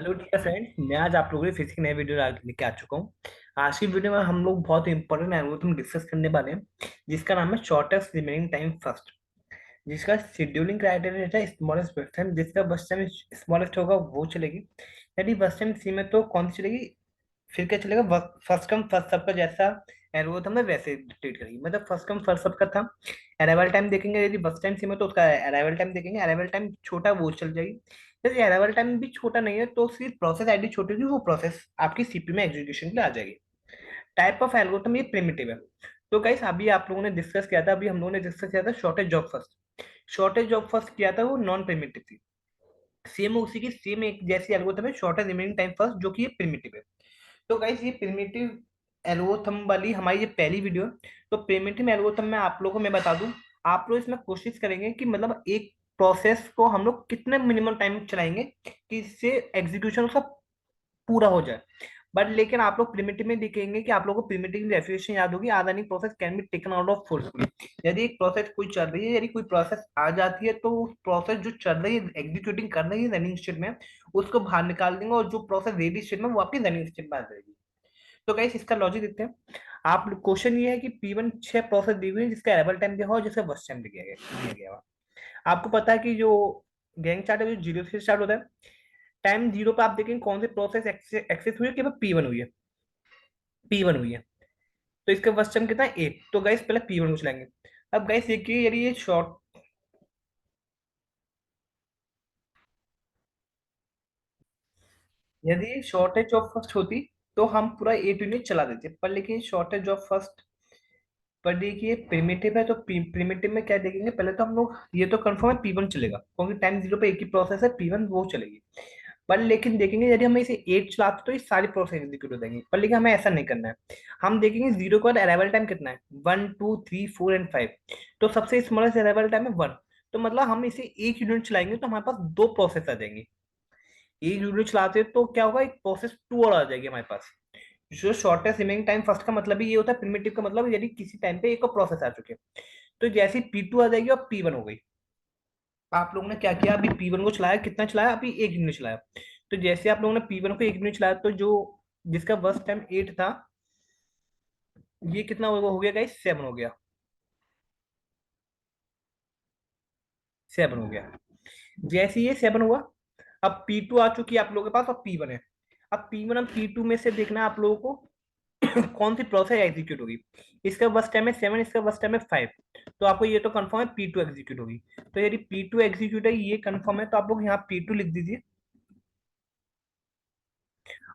Hello dear friend, मैं आज आप लोगों के लिए फिजिक्स की नई वीडियो लेके आ चुका हूँ। आज की वीडियो में हम लोग बहुत इंपॉर्टेंट एल्गोरिथम डिस्कस करने वाले हैं, जिसका नाम है शॉर्टेस्ट रिमेनिंग टाइम फर्स्ट। जिसका शेड्यूलिंग क्राइटेरिया है स्मॉलेस्ट बस टाइम। जिसका बस टाइम स्मॉलेस्ट होगा वो चलेगी। यदि बस टाइम सी में तो कौन सी चलेगी? फिर क्या चलेगा? फर्स्ट कम फर्स्ट सर्व का जैसा एल्गोरिथम है वैसे ट्रीट करेगी। मतलब फर्स्ट कम फर्स्ट सर्व का था। अराइवल टाइम देखेंगे, यदि बस टाइम सेम है तो उसका अराइवल टाइम देखेंगे। अराइवल टाइम छोटा वो चल जाएगी। यदि अराइवल टाइम भी छोटा नहीं है तो सिर्फ प्रोसेस आईडी छोटी होगी, वो प्रोसेस आपकी सीपीयू में एग्जीक्यूशन के लिए आ जाएगी। टाइप ऑफ एल्गोरिथम ये प्रिमिटिव है। तो गाइस अभी आप लोगों ने डिस्कस किया था, अभी हम लोगों ने डिस्कस किया था shortage job first. Shortage job first किया था, वो नॉन प्रिमिटिव थी। सेम उसी की सेम एक जैसी एल्गोरिथम है शॉर्टेज रिमेनिंग टाइम फर्स्ट, जो कि ये प्रिमिटिव है। तो गाइस ये प्रिमिटिव एल्गोरिथम वाली हमारी ये पहली वीडियो है। तो प्रिमिटिव एल्गोरिथम में आप लोगों को मैं बता दूं, आप लोग इसमें कोशिश करेंगे कि मतलब एक प्रोसेस को हम लोग कितने मिनिमम टाइम चलाएंगे कि इससे एग्जीक्यूशन उसका पूरा हो जाए। बट लेकिन आप लोग प्रिमिटिव में देखेंगे कि आप लोगों को प्रिमिटिव की डेफिनेशन याद होगी, organic process can be taken out of forcefully. यदि एक प्रोसेस कोई चल रही है, यदि कोई प्रोसेस आ जाती है, तो उस प्रोसेस जो चल रही है एग्जीक्यूटिंग कर रही है रनिंग स्टेट में, उसको बाहर निकाल देंगे और जो प्रोसेस रेडी स्टेट में वो आपकी रनिंग स्टेट में आ जाएगी। तो गाइस इसका लॉजिक देखते हैं। आप क्वेश्चन ये है कि P1 6 प्रोसेस दी हुई है, जिसका अराइवल टाइम दिया हुआ है, जिसका वर्स्ट टाइम दिया गया हुआ। आपको पता है कि जो गैंग चार्ट है जो जीरो से स्टार्ट होता है, टाइम जीरो पे आप देखेंगे कौन सी प्रोसेस एक्सेस हुई है कि P1 हुई है। P1 हुई है। तो इसका वर्स्ट टाइम कितना है? 8। तो गाइस पहले P1 को चलाएंगे। अब गाइस देखिए, यदि ये शॉर्ट यदि शॉर्टेज ऑफ फर्स्ट होती तो हम पूरा 8 यूनिट चला देते, पर लेकिन शॉर्टेज ऑफ फर्स्ट पर देखिए प्रिमिटिव है। तो प्रिमिटिव में क्या देखेंगे, पहले तो हम लोग ये तो कंफर्म है P1 चलेगा, क्योंकि टाइम जीरो पे एक ही प्रोसेस है P1, वो चलेगी। पर लेकिन देखेंगे यदि हम इसे 8 चलाते तो ये सारी प्रोसेस एग्जीक्यूट हो जाएंगी, पर लेकिन हमें ऐसा नहीं करना है। हम देखेंगे जीरो का अराइवल टाइम कितना है, 1 2 3 4 एंड 5। तो सबसे स्मॉलेस्ट अराइवल टाइम है 1। तो मतलब हम इसे एक यूनिट चलाएंगे तो हमारे पास दो प्रोसेस आ जाएंगी। एक यूनिट चलाते तो क्या होगा, एक प्रोसेस टू और आ जाएगी हमारे पास। जो शॉर्टेस्ट रिमेनिंग टाइम फर्स्ट का मतलब ही ये होता है, प्रिमिटिव का मतलब यदि किसी टाइम पे एक और प्रोसेस आ चुके हैं। तो जैसे P2 आ जाएगी और P1 हो गई। आप लोगों ने क्या किया, अभी P1 को चलाया, कितना चलाया? अभी एक यूनिट चलाया। तो जैसे आप लोगों ने P1 को एक यूनिट चलाया, तो जो जिसका वर्स्ट टाइम 8 था, ये कितना हो गया गाइस? 7 हो गया। 7 हो गया। जैसे ये 7 हुआ, अब P2 आ चुकी है आप लोगों के पास और P1 है। अब P1 और P2 में से देखना है आप लोगों को कौन सी प्रोसेस एग्जीक्यूट होगी। इसका बस टाइम है 7, इसका बस टाइम है 5। तो आपको ये तो कंफर्म है P2 एग्जीक्यूट होगी। तो यदि P2 एग्जीक्यूट है, ये कंफर्म है, तो आप लोग यहाँ P2 लिख दीजिए।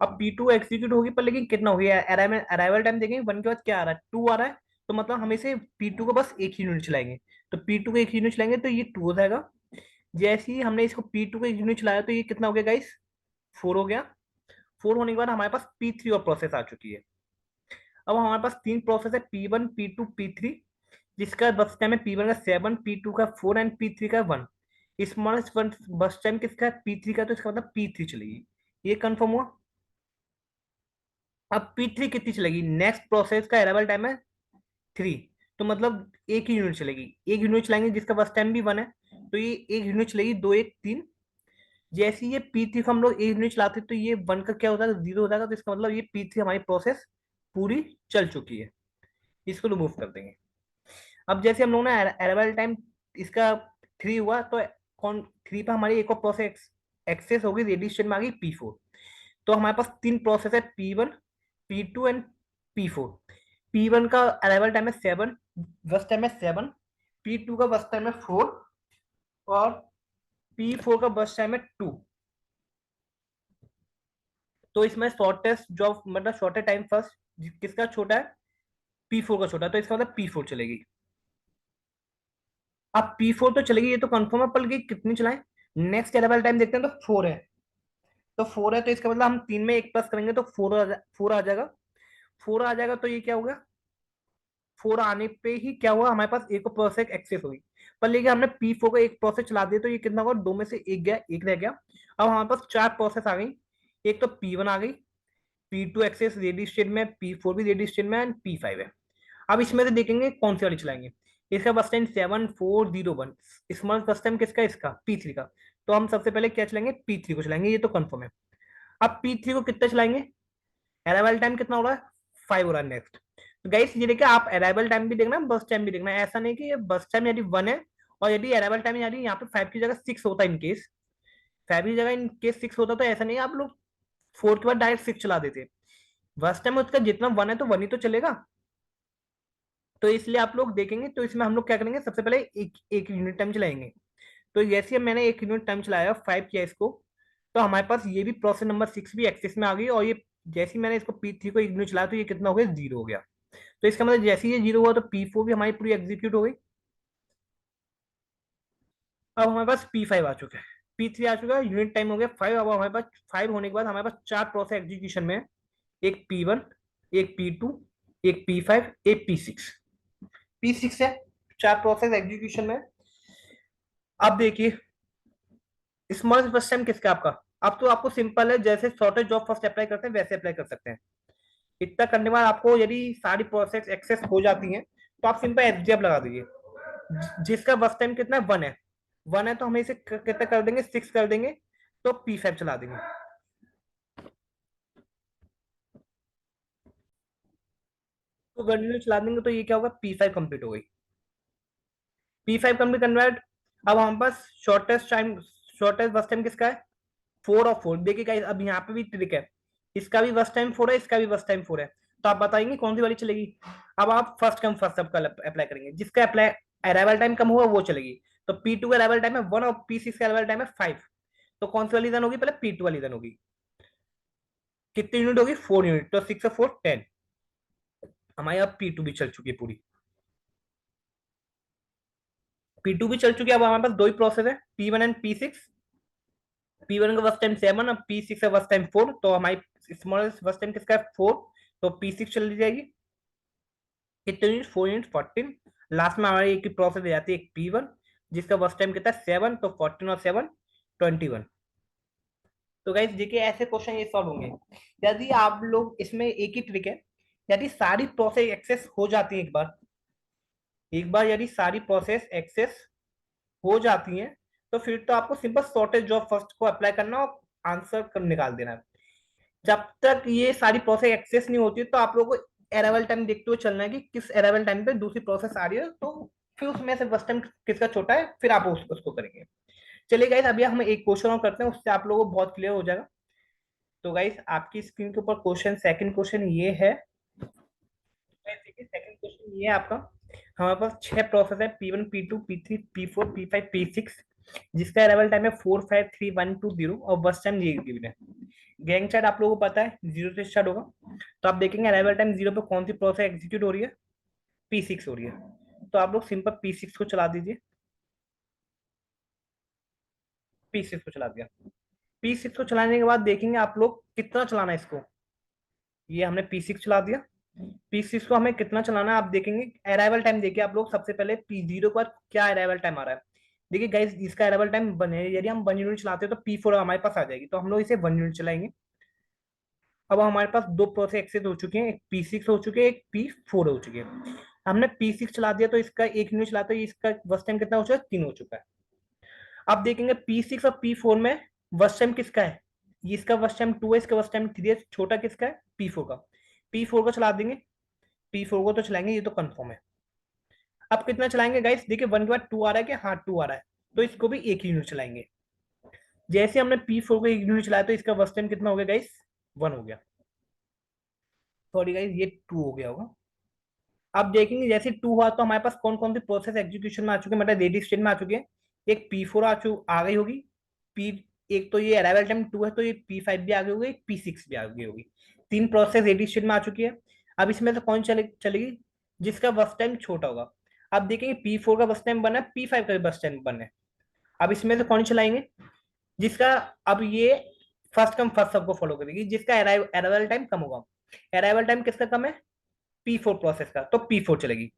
अब P2 एग्जीक्यूट होगी, पर लेकिन कितना हो गया? अराइवल टाइम देखेंगे 1 के बाद क्या आ रहा है, 2 आ रहा है। तो मतलब हम इसे P2 को बस एक ही यूनिट चलाएंगे। तो P2 को एक यूनिट चलाएंगे तो ये 2 हो जाएगा। जैसे ही हमने इसको P2 को एक यूनिट चलाया तो ये कितना हो गया गाइस? 4 हो गया। 4 होने के बाद हमारे पास P3 और प्रोसेस आ चुकी है। अब हमारे पास तीन प्रोसेस है, P1 P2 P3। जिसका बस टाइम है P1 का 7, P2 का 4 एंड P3 का 1। स्मॉलेस्ट बस टाइम किसका है? P3 का। तो इसका मतलब P3 चलेगी। ये कंफर्म हुआ। अब P3 कितनी चलेगी? नेक्स्ट प्रोसेस का अराइवल टाइम है 3। तो मतलब एक ही यूनिट चलेगी। एक यूनिट चलाएंगे जिसका बस टाइम भी 1 है। तो ये एक यूनिट चलेगी, 2 1 3। जैसे ही ये P3 को हम लोग एक यूनिट चलाते तो ये 1 का क्या हो जाएगा? 0 हो जाएगा। तो इसका मतलब ये P3 हमारी प्रोसेस पूरी चल चुकी है। इसको रिमूव कर देंगे। अब जैसे हम लोग ने अराइवल टाइम इसका 3 हुआ, तो कौन 3 पे हमारी एक और प्रोसेस एक्सेस होगी, रेडी स्टेट में आ गई P4। तो हमारे पास तीन प्रोसेस है, P1 P2 and P4। P1 का अराइवल टाइम है 7, बस टाइम है 7। P2 का बस टाइम है 4 और P4 का बस टाइम है 2। तो इसमें शॉर्टेस्ट जॉब मतलब शॉर्टेस्ट टाइम फर्स्ट किसका छोटा है? P4 का छोटा है। तो इसका मतलब P4 चलेगी। अब P4 तो चलेगी, ये तो कंफर्म है, पर ये कितनी चलाएं? नेक्स्ट अराइवल टाइम देखते हैं, तो 4 है। तो 4 है, तो इसका मतलब हम तीन में एक प्लस करेंगे तो 4 आ जाएगा। 4 आ जाएगा तो ये क्या होगा? 4 आने पे ही क्या हुआ, हमारे पास एक प्रोसेस एक्सेस हुई। पर लेकिन हमने P4 को एक प्रोसेस चला दिया, तो ये कितना होगा? दो में से एक गया, एक रह गया। अब हमारे पास चार प्रोसेस आ गई। एक तो P1 आ गई, P2 एक्सेस रेडी स्टेट में, P4 भी रेडी स्टेट में एंड P5 है। अब इसमें से देखेंगे कौन सी वाली चलाएंगे। इसका बस टाइम 7 4 0 1। स्मॉल बस टाइम किसका? इसका P3 का। तो हम सबसे पहले क्या चलाएंगे? P3 को चलाएंगे, ये तो कंफर्म है। अब P3 को कितना चलाएंगे, अराइवल टाइम कितना हो रहा है, 5 हो रहा है नेक्स्ट। तो गाइस ये देखिए, आप अराइवल टाइम भी देखना, बस टाइम भी देखना, ऐसा नहीं कि ये बस टाइम यदि 1 है और यदि अराइवल टाइम यदि यहाँ पे 5 की जगह 6 होता है, इन केस 5 की जगह इन केस 6 होता, तो ऐसा नहीं है आप लोग 4 के बाद डायरेक्ट 6 चला देते। बस टाइम उसका जितना 1 है तो 1 ही तो चलेगा। तो इसलिए आप लोग देखेंगे, तो इसमें हम लोग क्या करेंगे, सबसे पहले एक एक यूनिट टाइम चलाएंगे। तो जैसे मैंने एक यूनिट टाइम चलाया 5 किया इसको, तो हमारे पास ये भी प्रोसेस नंबर 6 भी एक्सेस में आ गई, और ये जैसे ही मैंने इसको P3 को एक यूनिट चलाया तो ये कितना हो गया, 0 हो गया। तो इसका मतलब जैसे ही ये 0 हुआ तो P4 भी हमारी पूरी एग्जीक्यूट हो गई। अब हमारे पास P5 आ चुका है, P3 आ चुका है, यूनिट टाइम हो गया 5। अब हमारे पास 5 होने के बाद हमारे पास चार प्रोसेस एग्जीक्यूशन में है, एक P1, एक P2, एक P5, एक P6 है, चार प्रोसेस एग्जीक्यूशन में। अब देखिए स्मॉल फर्स्ट टाइम किसका आपका, अब तो आपको सिंपल है, जैसे शॉर्टेज जॉब फर्स्ट अप्लाई करते हैं वैसे अप्लाई कर सकते हैं। इतना करने के बाद आपको यदि सारी प्रोसेस एक्सेस हो जाती हैं तो आप सिंपल एसडीएफ लगा दीजिए, जिसका बस टाइम कितना है, 1 है। 1 है तो हम इसे कितना कर देंगे, 6 कर देंगे, तो P5 चला देंगे। तो कंटिन्यू चला देंगे तो ये क्या होगा, P5 कंप्लीट हो गई। P5 complete convert. अब हमारे पास शॉर्टेस्ट बस टाइम किसका है, 4 और 4। देखिए गाइस अब यहाँ पे भी ट्रिक है, इसका भी बस टाइम 4 है, इसका भी बस टाइम 4 है। तो आप बताएंगे कौन सी वाली चलेगी। अब आप फर्स्ट कम फर्स्ट सर्व का अप्लाई करेंगे, जिसका अप्लाई अराइवल टाइम कम हुआ वो चलेगी। तो P2 का अराइवल टाइम है 1 और P6 का अराइवल टाइम है 5। तो कौन सी वाली रन होगी, पहले P2 वाली रन होगी। कितनी यूनिट होगी, 4 यूनिट, तो 6 और 4 10। हमारी अब P2 भी चल चुकी है पूरी, P2 भी चल चुकी है। अब हमारे पास दो ही प्रोसेस है, P1 एंड P6। P1 का बस टाइम 7 और P6 का बस टाइम 4। तो हमारी स्मॉलेस्ट बस टाइम किसका है, 4। तो P6 चली जाएगी, कितने यूनिट, 4 यूनिट, 14। लास्ट में हमारी एक प्रोसेस हो जाती है, एक P1, जिसका बस टाइम कितना है, 7। तो 14 और 7 21। तो गाइस देखिए ऐसे क्वेश्चन ये सॉल्व होंगे यदि आप लोग, इसमें एक ही ट्रिक है, यदि सारी प्रोसेस एक्सेस हो जाती है एक बार यदि सारी प्रोसेस एक्सेस हो जाती हैं, तो फिर तो आपको सिंपल शॉर्टेज जॉब फर्स्ट को अप्लाई करना और आंसर कर निकाल देना है। जब तक ये सारी प्रोसेस एक्सेस नहीं होती तो आप लोगों को अराइवल टाइम देखते हुए चलना है कि किस अराइवल टाइम पे दूसरी प्रोसेस आ रही है, तो फिर उसमें से फर्स्ट टाइम किसका छोटा है, फिर आप उसको करेंगे। चलिए गाइस अभी हम एक क्वेश्चन और करते हैं, उससे आप लोगों को बहुत क्लियर हो जाएगा। तो गाइस आपकी स्क्रीन के ऊपर क्वेश्चन, सेकंड क्वेश्चन ये है। देखिए सेकंड क्वेश्चन ये है आपका, हमारे पास 6 प्रोसेस है, P1 P2 P3 P4 P5 P6, जिसका अराइवल टाइम है 4 5 3 1 2 0 और बस टाइम ये गिवन है। गैंग चार्ट आप लोगों को पता है 0 से स्टार्ट होगा। तो आप देखेंगे अराइवल टाइम 0 पे कौन सी प्रोसेस एग्जीक्यूट हो रही है, P6 हो रही है। तो आप लोग सिंपल P6 को चला दीजिए, P6 को चला दिया। P6 को चलाने के बाद देखेंगे आप लोग कितना चलाना है इसको। ये हमने P6 चला दिया, P6 को हमें कितना चलाना है आप देखेंगे। अराइवल टाइम देखिए आप लोग, सबसे पहले P0 के बाद क्या अराइवल टाइम आ रहा है। देखिए गाइस इसका अराइवल टाइम बने, यदि हम 1 यूनिट चलाते हैं तो P4 हमारे पास आ जाएगी, तो हम लोग इसे 1 यूनिट चलाएंगे। अब हमारे पास दो प्रोसेस एक्सेस हो चुके हैं, एक P6 हो चुके हैं, एक P4 हो चुके हैं। हमने P6 चला दिया तो इसका 1 यूनिट चलाते हैं, इसका वर्स्ट टाइम कितना हो चुका है, 3 हो चुका है। अब देखेंगे P6 और P4 में वर्स्ट टाइम किसका है, इसका वर्स्ट टाइम 2 है, इसका वर्स्ट टाइम 3 है, छोटा किसका है, P4 का। P4 को चला देंगे, P4 को तो चलाएंगे, ये तो कंफर्म है। अब कितना चलाएंगे गाइस, देखिए 1 के बाद 2 आ रहा है कि हाँ 2 आ रहा है, तो इसको भी 1 यूनिट चलाएंगे। जैसे हमने P4 को 1 यूनिट चलाया तो इसका वर्स्ट टाइम कितना हो गया गाइस, 1 हो गया। सॉरी गाइस ये 2 हो गया होगा। अब देखेंगे जैसे 2 हुआ तो हमारे पास कौन कौन सी प्रोसेस एग्जीक्यूशन में आ चुके हैं, मतलब रेडी स्टेट में आ चुके हैं। एक P4 आ गई होगी, पी एक तो ये अराइवल टाइम 2 है तो ये P5 भी आ गई होगी, एक P6 भी आ गई होगी। 3 प्रोसेस रेडी स्टेट में आ चुकी है। अब इसमें से कौन चलेगी, जिसका बस टाइम छोटा होगा। अब देखेंगे P4 का बस टाइम बना है, P5 का भी बस टाइम बना है। अब इसमें से कौन चलाएंगे, जिसका, अब ये फर्स्ट कम फर्स्ट सब को फॉलो करेगी, जिसका अराइवल टाइम कम होगा। अराइवल टाइम किसका कम है, P4 प्रोसेस का, तो P4 चलेगी।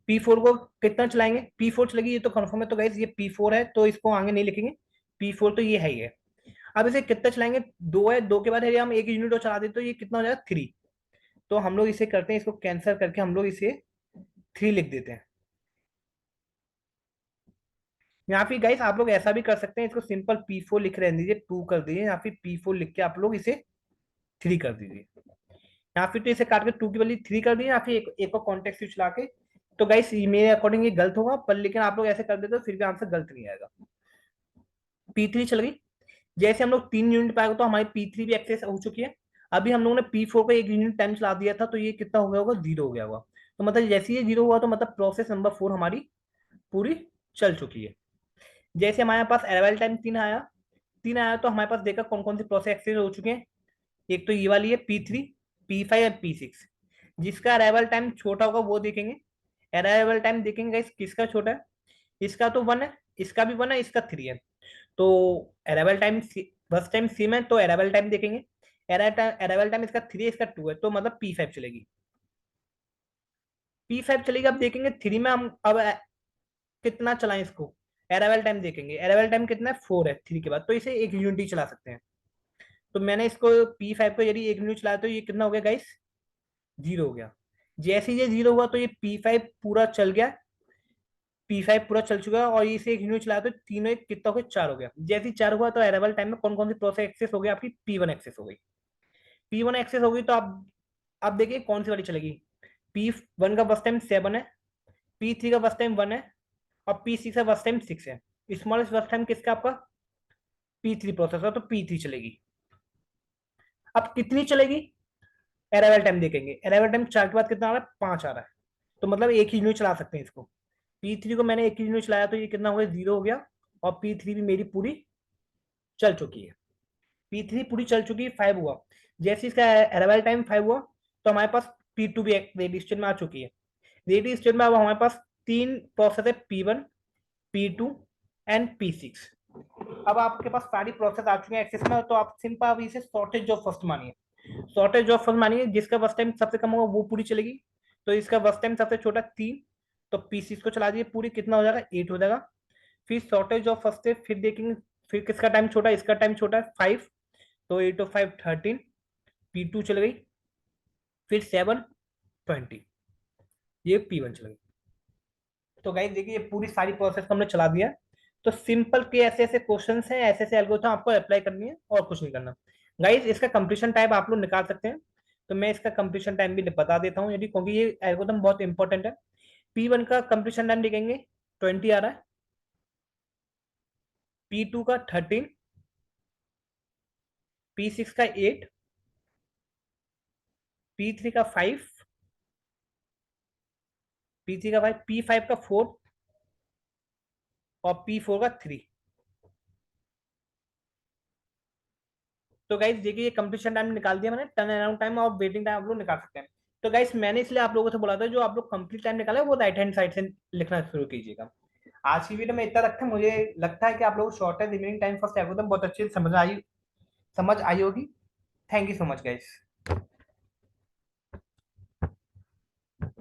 P4 को कितना चलाएंगे, P4 चलेगी, ये तो कंफर्म है। तो गाइस ये P4 है तो इसको आगे नहीं लिखेंगे, P4 तो ये है ही है। अब इसे कितना चलाएंगे, 2 है, 2 के बाद यदि हम 1 यूनिट और चला दें तो ये कितना हो जाएगा, 3। तो हम लोग इसे करते हैं, इसको कैंसिल करके हम लोग इसे 3 लिख देते हैं। यहाँ फिर गाइस आप लोग ऐसा भी कर सकते हैं, इसको सिंपल P4 लिख रहने दीजिए, 2 कर दीजिए, या फिर P4 लिख के आप लोग इसे 3 कर दीजिए, या फिर तो इसे काट के 2 की वैल्यू 3 कर दीजिए, या फिर एक और कॉन्टेक्स्ट स्विच ला के। तो गाइस मेरे अकॉर्डिंग ये गलत होगा, पर लेकिन आप लोग ऐसे कर देते हो फिर भी आंसर गलत नहीं आएगा। P3 चल गई। जैसे हम लोग 3 यूनिट पाएगा तो हमारी P3 भी एक्सेस हो चुकी है। अभी हम लोगों ने P4 को 1 यूनिट टाइम चला दिया था, तो ये कितना हो गया होगा, 0 हो गया होगा। तो मतलब जैसे ये 0 हुआ तो मतलब प्रोसेस नंबर 4 हमारी पूरी चल चुकी है। जैसे हमारे पास अराइवल टाइम 3 आया, 3 आया तो हमारे पास देखा कौन कौन सी प्रोसेस एक्सेस हो चुके हैं। एक तो ये वाली है P3, P5 और P6। जिसका अराइवल टाइम छोटा होगा वो देखेंगे। अराइवल टाइम देखेंगे guys, किसका छोटा है। इसका तो 1 है, इसका भी 1 है, इसका 3 है। तो arrival time first time same है तो अराइवल टाइम देखेंगे। अराइवल टाइम इसका 3 है, इसका 2 है, तो मतलब P5 चलेगी। P5 चलेगी। अब देखेंगे 3 में हम अब कितना चलाएं इसको। अराइवल टाइम देखेंगे, अराइवल टाइम कितना है, 4 है 3 के बाद, तो इसे 1 यूनिट ही चला सकते हैं। तो मैंने इसको P5 को यदि 1 यूनिट चलाया तो ये कितना हो गया गाइस, 0 हो गया। जैसे ही ये 0 हुआ तो ये P5 पूरा चल गया। P5 पूरा चल चुका है और इसे 1 यूनिट चलाया तो तीनों एक कितना हो गया, 4 हो गया। जैसे ही 4 हुआ तो अराइवल टाइम में कौन कौन सी प्रोसेस एक्सेस हो गई, आपकी P1 एक्सेस हो गई। P1 एक्सेस हो गई तो आप देखिए कौन सी वाली चलेगी। P1 का बस टाइम 7 है, P3 का बस टाइम 1 है, और P6 का बस टाइम 6 है। स्मॉलेस्ट बस टाइम किसका, आपका P3 प्रोसेसर, तो P3 चलेगी। अब कितनी चलेगी, अराइवल टाइम देखेंगे। अराइवल टाइम 4 के बाद कितना आ रहा है, 5 आ रहा है। तो मतलब एक ही यूनिट चला सकते हैं इसको। P3 को मैंने एक ही यूनिट चलाया तो ये कितना हो गया, 0 हो गया। और P3 भी मेरी पूरी चल चुकी है। P3 पूरी चल चुकी है, 5 हुआ। जैसे इसका अराइवल टाइम 5 हुआ तो हमारे पास P2 भी रेडी स्टेट में आ चुकी है। रेडी स्टेट में अब हमारे पास 3 प्रोसेस है, P1, P2 एंड P6। अब आपके पास सारी प्रोसेस आ चुकी है एक्सेस में, तो आप सिंपल अब इसे शॉर्टेज ऑफ फर्स्ट मानिए। शॉर्टेज ऑफ फर्स्ट मानिए, जिसका बस टाइम सबसे कम होगा वो पूरी चलेगी। तो इसका बस टाइम सबसे छोटा 3, तो P6 को चला दीजिए, पूरी कितना हो जाएगा, 8 हो जाएगा। फिर शॉर्टेज ऑफ फर्स्ट है, फिर देखेंगे फिर किसका टाइम छोटा है, इसका टाइम छोटा है 5, तो 8 ऑफ 5 13। P2 चल गई, फिर 7 20, ये P1 चल गई। तो गाइस देखिए ये पूरी सारी प्रोसेस को हमने चला दिया। तो सिंपल के ऐसे ऐसे क्वेश्चंस हैं, ऐसे ऐसे एल्गोरिथम आपको अप्लाई करनी है और कुछ नहीं करना। गाइस इसका कंप्लीशन टाइम आप लोग निकाल सकते हैं। तो मैं इसका कंप्लीशन टाइम भी बता देता हूँ, यदि क्योंकि ये एल्गोरिथम बहुत इंपॉर्टेंट है। P1 का कंप्लीशन टाइम देखेंगे 20 आ रहा है, P2 का 13, P6 का 8, P3 का 5, P3 का 5, P5 का 4 और P4 का 3। तो गाइस देखिए ये कंप्लीशन टाइम निकाल दिया मैंने, टर्न अराउंड टाइम और वेटिंग टाइम आप लोग निकाल सकते हैं। तो गाइस मैंने इसलिए आप लोगों से बोला था जो आप लोग कंप्लीट टाइम निकाले वो राइट हैंड साइड से लिखना शुरू कीजिएगा। आज की वीडियो में इतना रखते हैं, मुझे लगता है कि आप लोगों को short and remaining time first algorithm बहुत अच्छे से समझ आई होगी। Thank you so much guys.